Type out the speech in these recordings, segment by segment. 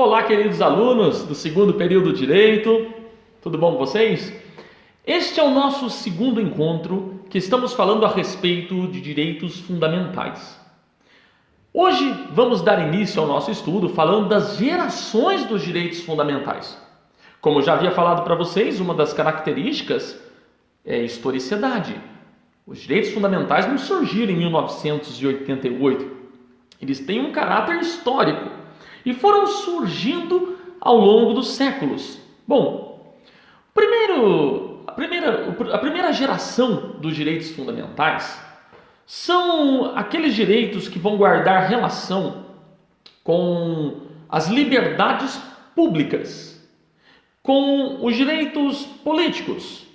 Olá, queridos alunos do segundo período Direito, tudo bom com vocês? Este é o nosso segundo encontro que estamos falando a respeito de direitos fundamentais. Hoje vamos dar início ao nosso estudo falando das gerações dos direitos fundamentais. Como eu já havia falado para vocês, uma das características é a historicidade. Os direitos fundamentais não surgiram em 1988, eles têm um caráter histórico e foram surgindo ao longo dos séculos. Bom, a primeira geração dos direitos fundamentais são aqueles direitos que vão guardar relação com as liberdades públicas, com os direitos políticos.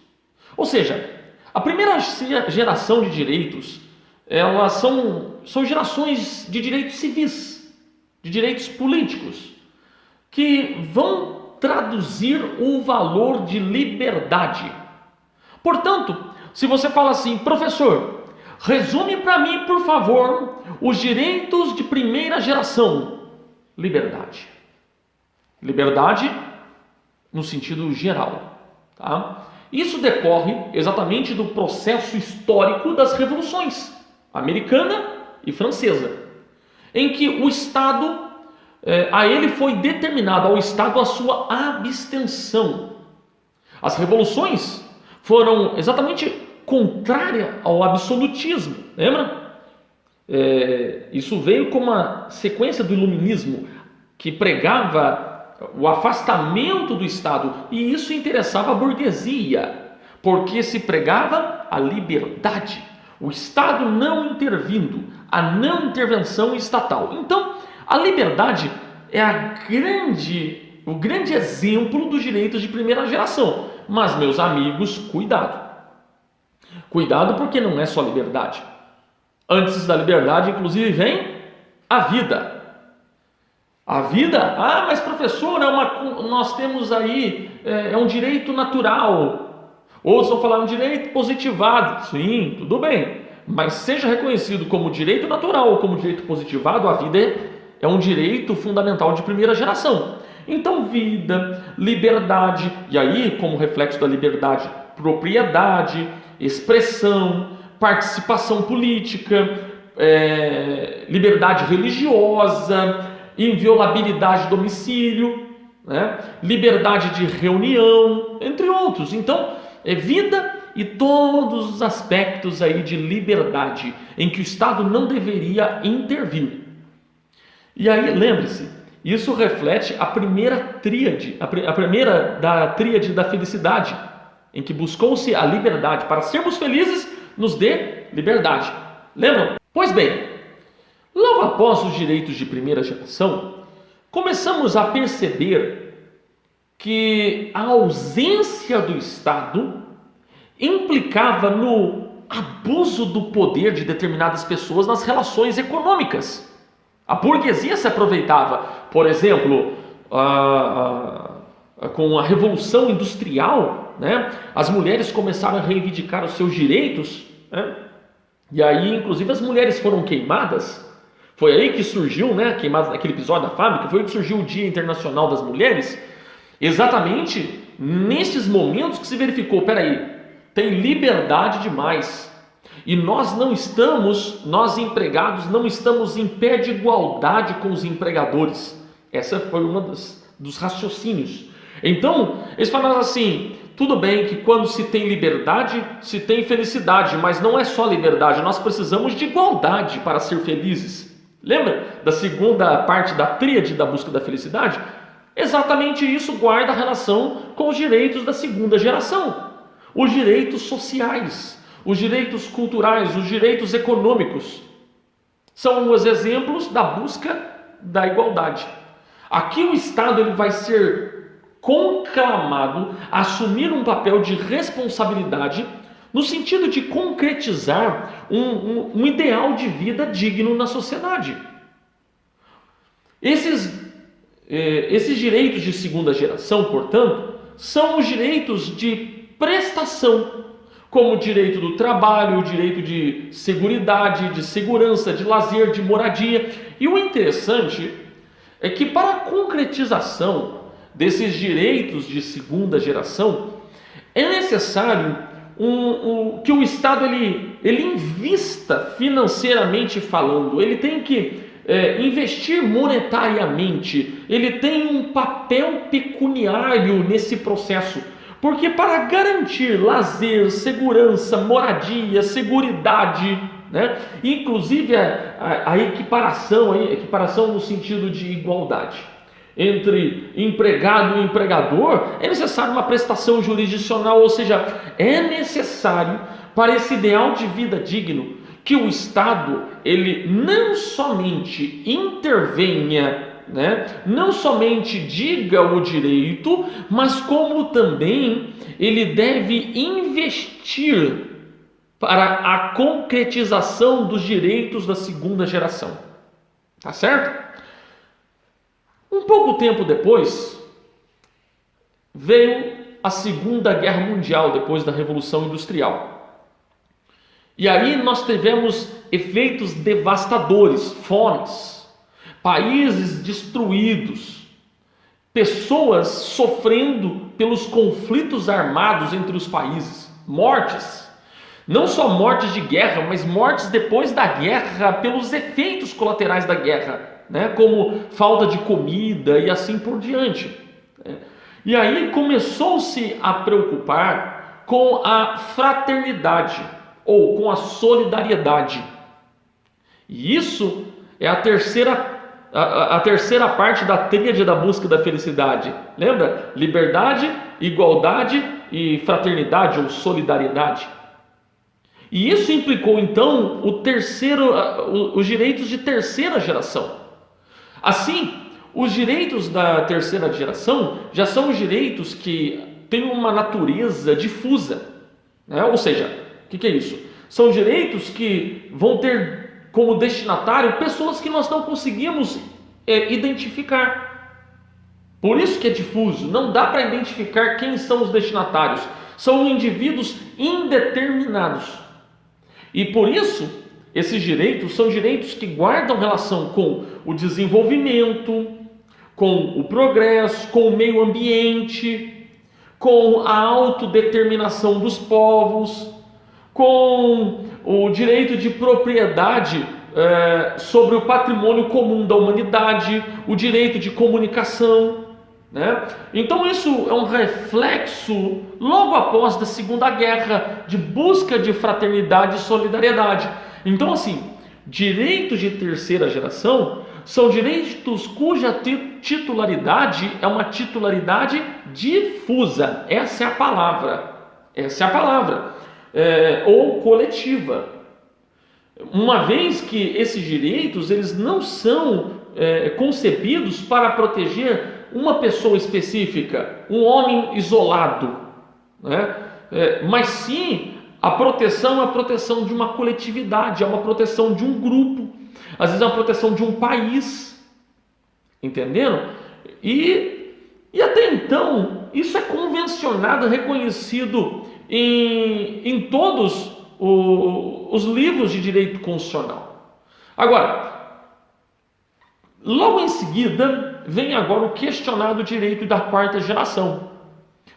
Ou seja, a primeira geração de direitos, elas são gerações de direitos civis, de direitos políticos, que vão traduzir o valor de liberdade. Portanto, se você fala assim, professor, resume para mim, por favor, os direitos de primeira geração. Liberdade. Liberdade no sentido geral, tá? Isso decorre exatamente do processo histórico das revoluções americana e francesa, em que o Estado, a ele foi determinado ao Estado a sua abstenção. As revoluções foram exatamente contrárias ao absolutismo, lembra? Isso veio como uma sequência do iluminismo, que pregava o afastamento do Estado, e isso interessava a burguesia, porque se pregava a liberdade, o Estado não intervindo, a não intervenção estatal. Então, a liberdade é o grande exemplo dos direitos de primeira geração. Mas, meus amigos, cuidado. Cuidado, porque não é só liberdade. Antes da liberdade, inclusive, vem a vida. A vida? Ah, mas professor, nós temos aí, é um direito natural. Ou só falar um direito positivado. Sim, tudo bem. Mas seja reconhecido como direito natural ou como direito positivado, a vida é um direito fundamental de primeira geração. Então, vida, liberdade, e aí, como reflexo da liberdade, propriedade, expressão, participação política, liberdade religiosa, inviolabilidade de domicílio, né? Liberdade de reunião, entre outros. Então, é vida e todos os aspectos aí de liberdade em que o Estado não deveria intervir. E aí, lembre-se, isso reflete a primeira tríade, a primeira da tríade da felicidade, em que buscou-se a liberdade. Para sermos felizes, nos dê liberdade. Lembram? Pois bem, logo após os direitos de primeira geração, começamos a perceber que a ausência do Estado implicava no abuso do poder de determinadas pessoas nas relações econômicas. A burguesia se aproveitava, por exemplo, com a Revolução Industrial, né? As mulheres começaram a reivindicar os seus direitos, né? E aí, inclusive, as mulheres foram queimadas. Foi aí que surgiu, né, queimadas naquele episódio da fábrica, foi aí que surgiu o Dia Internacional das Mulheres. Exatamente nesses momentos que se verificou, peraí, tem liberdade demais. E nós empregados, não estamos em pé de igualdade com os empregadores. Essa foi uma dos raciocínios. Então, eles falaram assim, tudo bem que quando se tem liberdade, se tem felicidade, mas não é só liberdade, nós precisamos de igualdade para ser felizes. Lembra da segunda parte da tríade da busca da felicidade? Exatamente isso guarda relação com os direitos da segunda geração. Os direitos sociais, os direitos culturais, os direitos econômicos são os exemplos da busca da igualdade. Aqui o Estado ele vai ser conclamado a assumir um papel de responsabilidade no sentido de concretizar um ideal de vida digno na sociedade. Esses direitos de segunda geração, portanto, são os direitos de prestação, como o direito do trabalho, o direito de seguridade, de segurança, de lazer, de moradia. E o interessante é que para a concretização desses direitos de segunda geração, é necessário que o Estado ele invista financeiramente falando, ele tem que investir monetariamente, ele tem um papel pecuniário nesse processo, porque para garantir lazer, segurança, moradia, seguridade, né, inclusive a equiparação no sentido de igualdade entre empregado e empregador, é necessário uma prestação jurisdicional, ou seja, é necessário para esse ideal de vida digno que o Estado ele não somente intervenha, né, não somente diga o direito, mas como também ele deve investir para a concretização dos direitos da segunda geração. Tá certo? Um pouco tempo depois, veio a Segunda Guerra Mundial, depois da Revolução Industrial. E aí nós tivemos efeitos devastadores, fomes, países destruídos, pessoas sofrendo pelos conflitos armados entre os países, mortes. Não só mortes de guerra, mas mortes depois da guerra pelos efeitos colaterais da guerra, né? Como falta de comida e assim por diante. E aí começou-se a preocupar com a fraternidade ou com a solidariedade. E isso é a terceira parte da tríade da busca da felicidade. Lembra? Liberdade, igualdade e fraternidade ou solidariedade. E isso implicou então os direitos de terceira geração. Assim, os direitos da terceira geração já são os direitos que têm uma natureza difusa, né? Ou seja, o que é isso? São direitos que vão ter como destinatário pessoas que nós não conseguimos identificar. Por isso que é difuso, não dá para identificar quem são os destinatários. São indivíduos indeterminados. E por isso, esses direitos são direitos que guardam relação com o desenvolvimento, com o progresso, com o meio ambiente, com a autodeterminação dos povos, com o direito de propriedade sobre o patrimônio comum da humanidade, o direito de comunicação, né? Então isso é um reflexo logo após da Segunda Guerra de busca de fraternidade e solidariedade. Então assim, direitos de terceira geração são direitos cuja titularidade é uma titularidade difusa. Essa é a palavra, ou coletiva. Uma vez que esses direitos eles não são concebidos para proteger uma pessoa específica, um homem isolado, né? Mas sim a proteção é a proteção de uma coletividade, é uma proteção de um grupo, às vezes é uma proteção de um país, entendendo? E até então isso é convencionado, reconhecido em todos os livros de direito constitucional. Agora, logo em seguida, vem agora o questionado direito da quarta geração.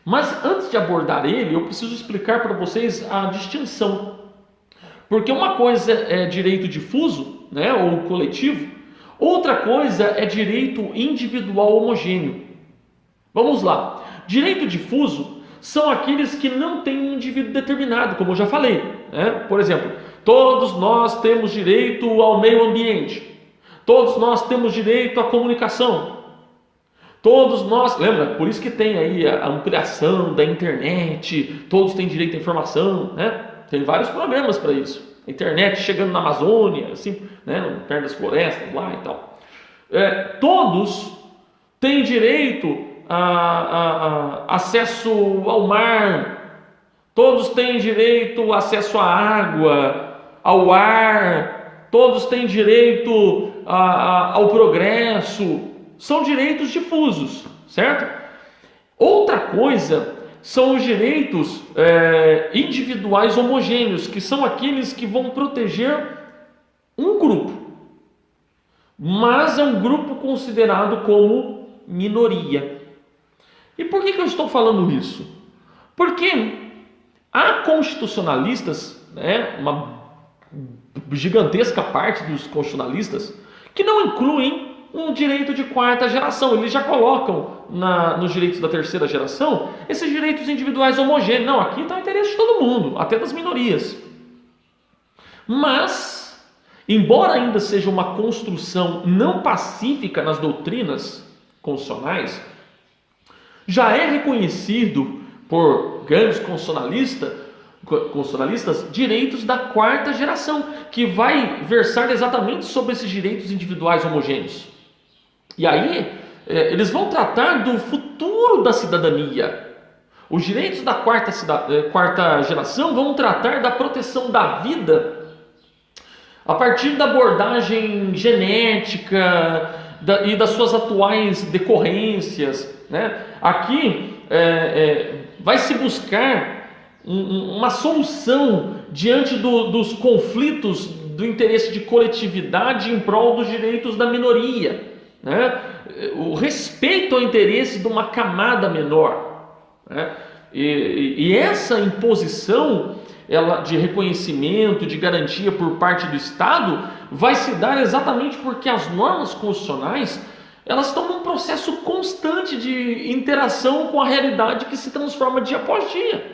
Mas antes de abordar ele, eu preciso explicar para vocês a distinção. Porque uma coisa é direito difuso, né, ou coletivo, outra coisa é direito individual homogêneo. Vamos lá. Direito difuso são aqueles que não têm um indivíduo determinado, como eu já falei, né? Por exemplo, todos nós temos direito ao meio ambiente. Todos nós temos direito à comunicação. Todos nós, lembra? Por isso que tem aí a ampliação da internet, todos têm direito à informação, né? Tem vários programas para isso. A internet chegando na Amazônia, assim, né? Perto das florestas lá e tal. Todos têm direito a acesso ao mar. Todos têm direito a acesso à água, ao ar. Todos têm direito ao progresso. São direitos difusos, certo? Outra coisa são os direitos individuais homogêneos, que são aqueles que vão proteger um grupo. mas é um grupo considerado como minoria. E por que eu estou falando isso? Porque há constitucionalistas, né, uma gigantesca parte dos constitucionalistas, que não incluem um direito de quarta geração. Eles já colocam nos direitos da terceira geração esses direitos individuais homogêneos. Não, aqui está o interesse de todo mundo, até das minorias. Mas, embora ainda seja uma construção não pacífica nas doutrinas constitucionais, já é reconhecido por grandes constitucionalistas direitos da quarta geração, que vai versar exatamente sobre esses direitos individuais homogêneos. E aí, eles vão tratar do futuro da cidadania. Os direitos da quarta geração vão tratar da proteção da vida a partir da abordagem genética e das suas atuais decorrências, né? Aqui vai se buscar uma solução diante dos conflitos do interesse de coletividade em prol dos direitos da minoria, né? O respeito ao interesse de uma camada menor, né? E essa imposição de reconhecimento, de garantia por parte do Estado vai se dar exatamente porque as normas constitucionais elas estão num processo constante de interação com a realidade que se transforma dia após dia.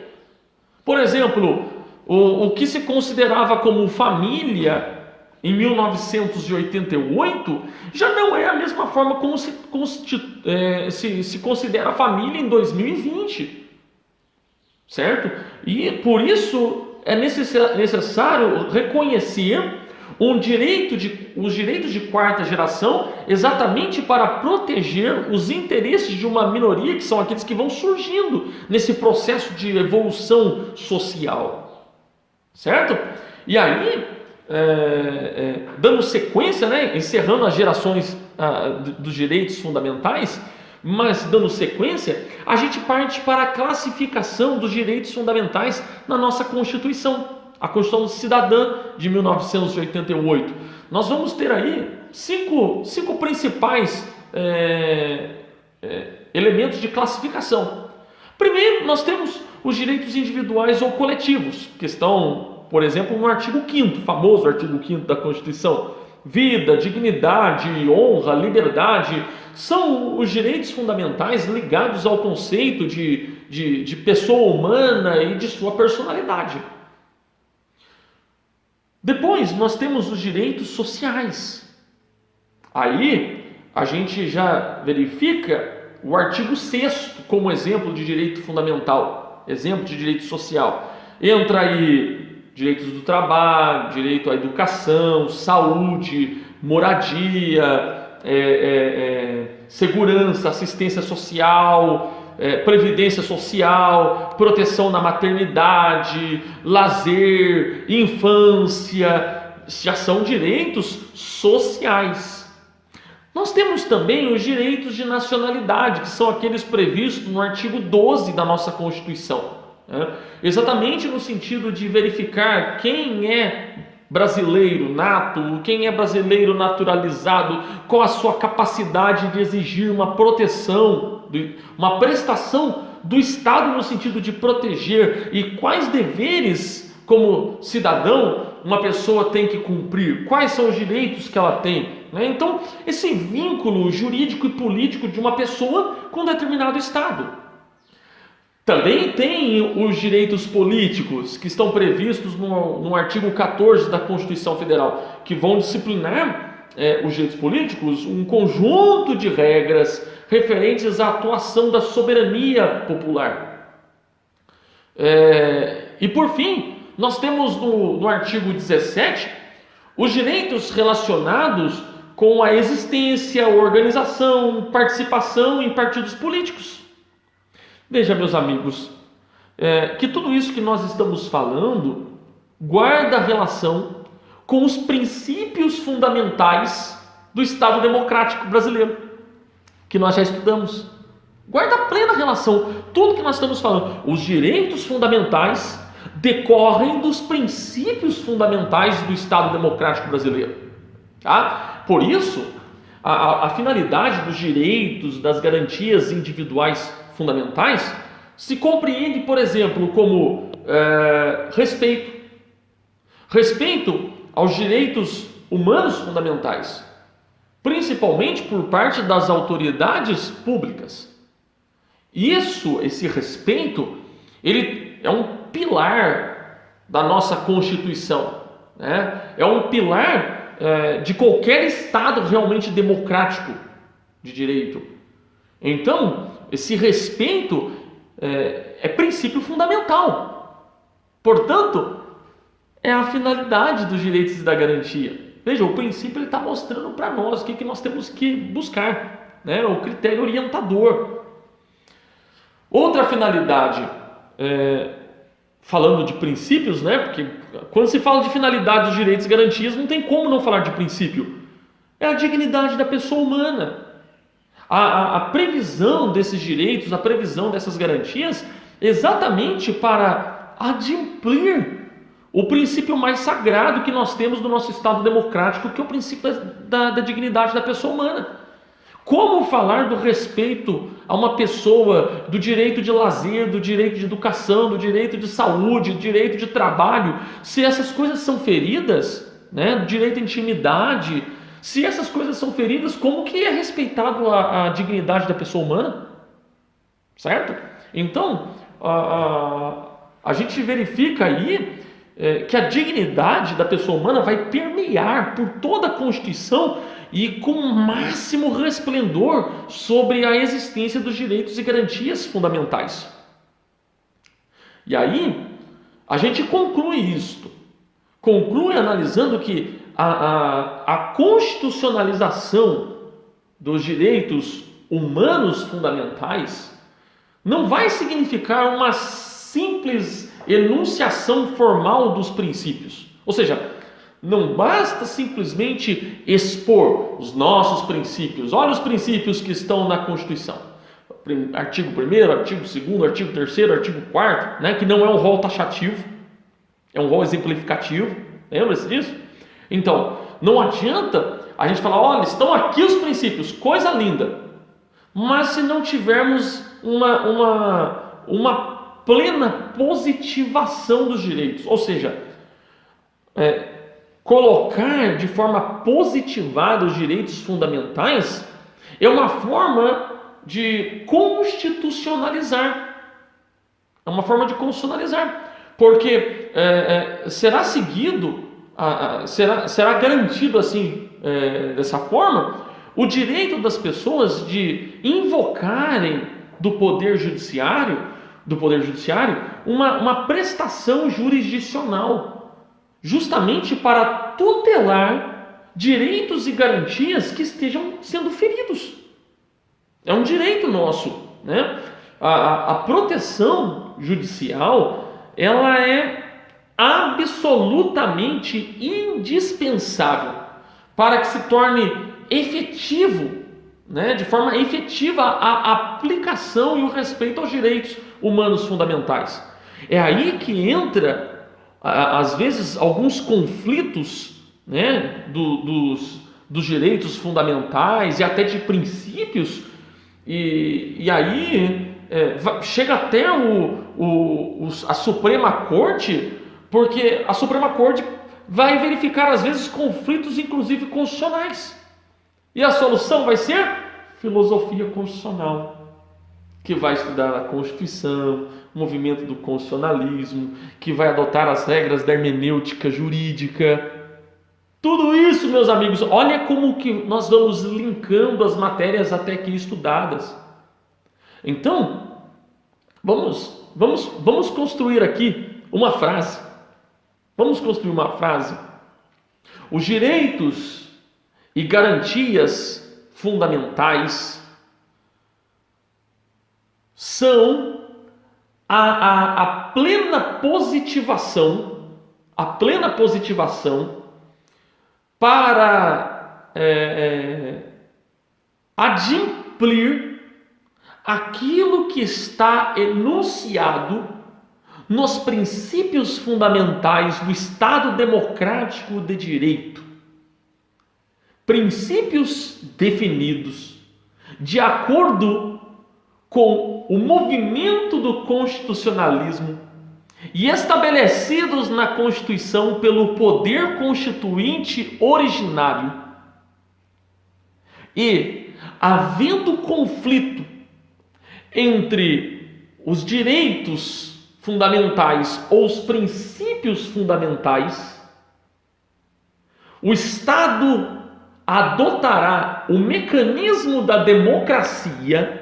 Por exemplo, o que se considerava como família em 1988 já não é a mesma forma como se considera a família em 2020, certo? E por isso é necessário reconhecer os direitos de quarta geração exatamente para proteger os interesses de uma minoria, que são aqueles que vão surgindo nesse processo de evolução social, certo? E aí, dando sequência, né, encerrando as gerações dos direitos fundamentais, mas dando sequência, a gente parte para a classificação dos direitos fundamentais na nossa Constituição, a Constituição Cidadã de 1988. Nós vamos ter aí cinco principais elementos de classificação. Primeiro, nós temos os direitos individuais ou coletivos, que estão, por exemplo, no artigo 5º, famoso artigo 5º da Constituição. Vida, dignidade, honra, liberdade, são os direitos fundamentais ligados ao conceito de pessoa humana e de sua personalidade. Depois, nós temos os direitos sociais. Aí, a gente já verifica o artigo 6º como exemplo de direito fundamental, exemplo de direito social. Entra aí direitos do trabalho, direito à educação, saúde, moradia, segurança, assistência social, previdência social, proteção na maternidade, lazer, infância, já são direitos sociais. Nós temos também os direitos de nacionalidade, que são aqueles previstos no artigo 12 da nossa Constituição, né? Exatamente no sentido de verificar quem é brasileiro nato, quem é brasileiro naturalizado, qual a sua capacidade de exigir uma proteção, uma prestação do Estado no sentido de proteger, e quais deveres como cidadão uma pessoa tem que cumprir, quais são os direitos que ela tem, né? Então, esse vínculo jurídico e político de uma pessoa com determinado Estado. Também tem os direitos políticos, que estão previstos no artigo 14 da Constituição Federal, que vão disciplinar os direitos políticos, um conjunto de regras referentes à atuação da soberania popular. E por fim, nós temos no artigo 17 os direitos relacionados com a existência, organização, participação em partidos políticos. Veja, meus amigos, que tudo isso que nós estamos falando guarda relação com os princípios fundamentais do Estado Democrático Brasileiro, que nós já estudamos. Guarda plena relação. Tudo que nós estamos falando, os direitos fundamentais decorrem dos princípios fundamentais do Estado Democrático Brasileiro. Tá? Por isso, a finalidade dos direitos, das garantias individuais fundamentais se compreende, por exemplo, como respeito aos direitos humanos fundamentais, principalmente por parte das autoridades públicas. Esse respeito, ele é um pilar da nossa Constituição, né? É um pilar de qualquer Estado realmente democrático de direito. Então, esse respeito é princípio fundamental. Portanto, é a finalidade dos direitos e da garantia. Veja, o princípio está mostrando para nós o que nós temos que buscar, né? O critério orientador. Outra finalidade, falando de princípios, né? Porque quando se fala de finalidade dos direitos e garantias, não tem como não falar de princípio. É a dignidade da pessoa humana. A previsão desses direitos, a previsão dessas garantias, exatamente para adimplir o princípio mais sagrado que nós temos do nosso Estado democrático, que é o princípio da dignidade da pessoa humana. Como falar do respeito a uma pessoa, do direito de lazer, do direito de educação, do direito de saúde, do direito de trabalho, se essas coisas são feridas, né? Do direito à intimidade, se essas coisas são feridas, como que é respeitado a dignidade da pessoa humana? Certo? Então, a gente verifica aí que a dignidade da pessoa humana vai permear por toda a Constituição e com o máximo resplendor sobre a existência dos direitos e garantias fundamentais. E aí, a gente conclui isto. Conclui analisando que a constitucionalização dos direitos humanos fundamentais não vai significar uma simples enunciação formal dos princípios. Ou seja, não basta simplesmente expor os nossos princípios. Olha os princípios que estão na Constituição. Artigo 1º, artigo 2º, artigo 3º, artigo 4º, né? Que não é um rol taxativo, é um rol exemplificativo. Lembra-se disso? Então, não adianta a gente falar, olha, estão aqui os princípios, coisa linda. Mas se não tivermos uma plena positivação dos direitos, ou seja, colocar de forma positivada os direitos fundamentais é uma forma de constitucionalizar. É uma forma de constitucionalizar. Porque será seguido, será garantido assim, dessa forma, o direito das pessoas de invocarem do Poder Judiciário uma prestação jurisdicional, justamente para tutelar direitos e garantias que estejam sendo feridos. É um direito nosso, né? A proteção judicial, ela é absolutamente indispensável para que se torne efetivo, né, de forma efetiva a aplicação e o respeito aos direitos humanos fundamentais. É aí que entra, às vezes, alguns conflitos, né, dos direitos fundamentais e até de princípios, e aí chega até a Suprema Corte, porque a Suprema Corte vai verificar, às vezes, conflitos, inclusive constitucionais. E a solução vai ser filosofia constitucional, que vai estudar a Constituição, o movimento do constitucionalismo, que vai adotar as regras da hermenêutica jurídica. Tudo isso, meus amigos, olha como que nós vamos linkando as matérias até aqui estudadas. Então, vamos construir aqui uma frase. Vamos construir uma frase. Os direitos e garantias fundamentais são a plena positivação para adimplir aquilo que está enunciado nos princípios fundamentais do Estado democrático de direito. princípios definidos de acordo com o movimento do constitucionalismo e estabelecidos na Constituição pelo poder constituinte originário. E, havendo conflito entre os direitos fundamentais ou os princípios fundamentais, o Estado adotará o mecanismo da democracia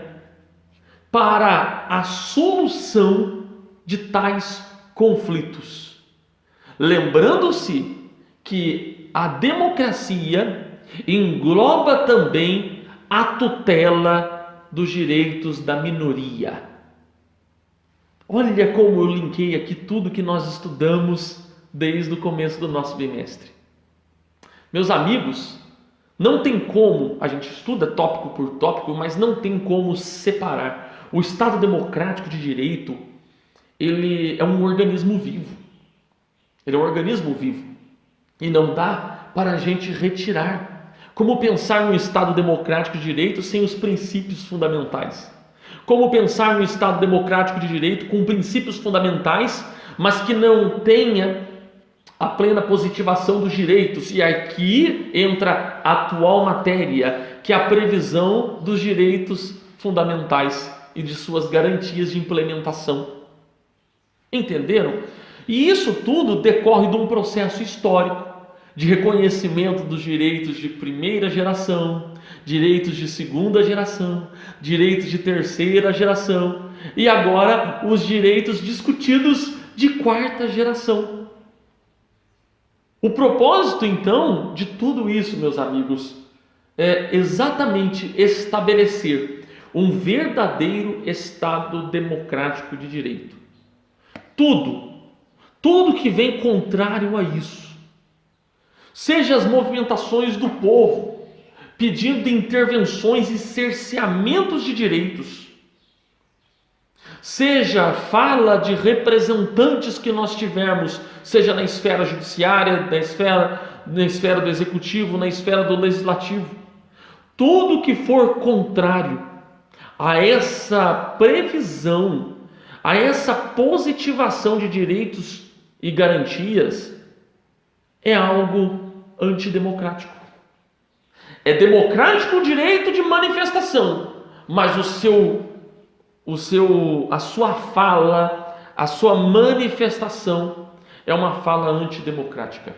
para a solução de tais conflitos. Lembrando-se que a democracia engloba também a tutela dos direitos da minoria. Olha como eu linkei aqui tudo que nós estudamos desde o começo do nosso bimestre. Meus amigos, não tem como, a gente estuda tópico por tópico, mas não tem como separar. O Estado Democrático de Direito, ele é um organismo vivo. Ele é um organismo vivo. E não dá para a gente retirar. Como pensar no Estado Democrático de Direito sem os princípios fundamentais? Como pensar no Estado Democrático de Direito com princípios fundamentais, mas que não tenha a plena positivação dos direitos? E aqui entra a atual matéria, que é a previsão dos direitos fundamentais e de suas garantias de implementação. Entenderam? E isso tudo decorre de um processo histórico de reconhecimento dos direitos de primeira geração, direitos de segunda geração, direitos de terceira geração e agora os direitos discutidos de quarta geração. O propósito, então, de tudo isso, meus amigos, é exatamente estabelecer um verdadeiro Estado democrático de direito. Tudo que vem contrário a isso, seja as movimentações do povo, pedindo intervenções e cerceamentos de direitos, seja a fala de representantes que nós tivermos, seja na esfera judiciária, na esfera do executivo, na esfera do legislativo, tudo que for contrário a essa previsão, a essa positivação de direitos e garantias, é algo antidemocrático. É democrático o direito de manifestação, mas a sua fala, a sua manifestação é uma fala antidemocrática.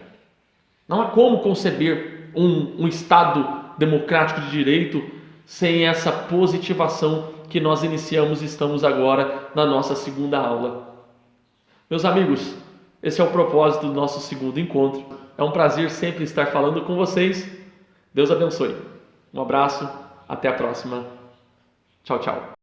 Não há como conceber um Estado democrático de direito sem essa positivação que nós iniciamos e estamos agora na nossa segunda aula. Meus amigos, esse é o propósito do nosso segundo encontro. É um prazer sempre estar falando com vocês. Deus abençoe. Um abraço, até a próxima. Tchau, tchau.